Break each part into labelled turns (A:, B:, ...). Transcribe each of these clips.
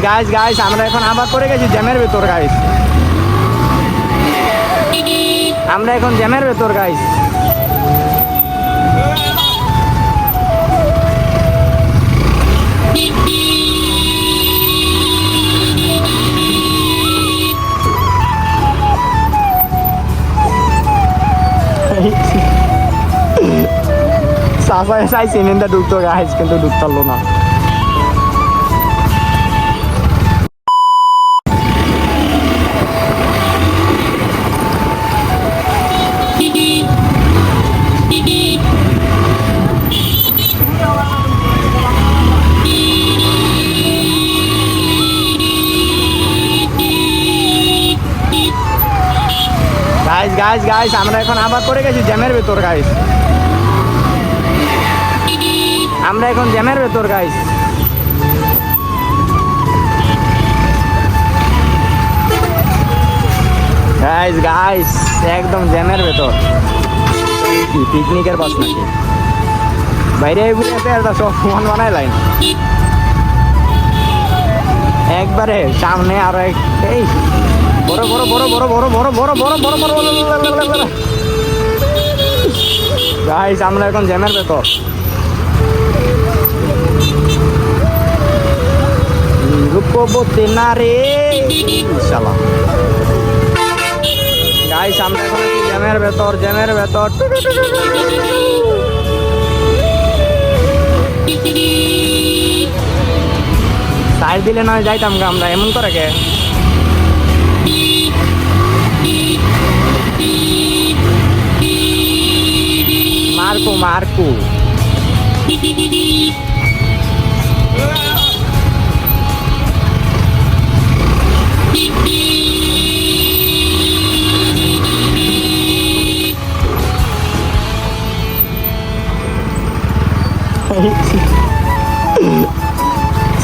A: Guys আমরা এখন আবার পড়ে গেছি জ্যামের ভেতর গাইস। আমরা এখন জ্যামের ভেতর গাইস। সাফায় চাই সিলিন্ডার ঢুকতো গাইস, কিন্তু ঢুকতে পারলো না। গাইস আমরা এখন আবার পড়ে গেছি জ্যামের ভেতর গাইস। আমরা এখন জ্যামের ভেতর গাইস। গাইস একদম জ্যামের ভেতর। পিকনিকের বাস নাকি বাইরে একটা সব সমান বানায় লাইন একবারে সামনে আরো এই বড় বড় বড় বড় বড় বড় বড় বড় বড় বড় বড় গাইস আমরা এখন জ্যামের ভেতর। রূপবতী নারে ইনশাআল্লাহ। গাইস আমরা এখন আছি জ্যামের ভেতর। সাইড দিলে নয় যাইতাম আমরা, এমন করে কে মার্কু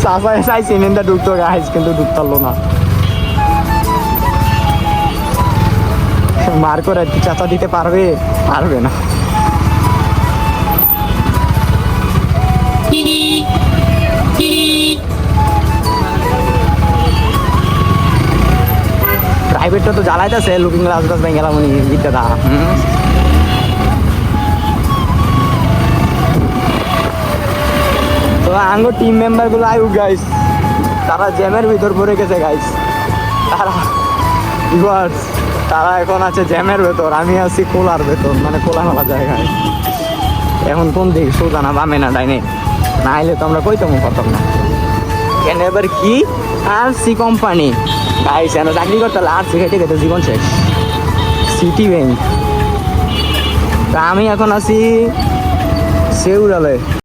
A: সাফায় চাই সিলিন্ডার ঢুকতো গাইস, কিন্তু ঢুকতে পারলো না। মার করে চাচা দিতে পারবে না। প্রাইভেটটা তো জ্বালাইতেছে লুকিং গ্লাস ভেঙে গেলাম দিতে দা। তো আঙ্গো টিম মেম্বার গুলো আয়ুক গাইস, তারা জ্যামের ভিতর পড়ে গেছে গাইস। তারা এখন আছে জ্যামের ভেতর, আমি আছি কোলার ভেতর, মানে কোলামেলা জায়গায়। এখন কোন দিক সোজা না বামে না ডাইনে, না আইলে তো আমরা কইতাম পারতাম না। কেন এবার কি আরসি কোম্পানি গাইস, এনে চাকরি করতে হলে আরসি খেটে খেতে জীবন শেষ। City bank. তা আমি এখন আছি সেউরালে।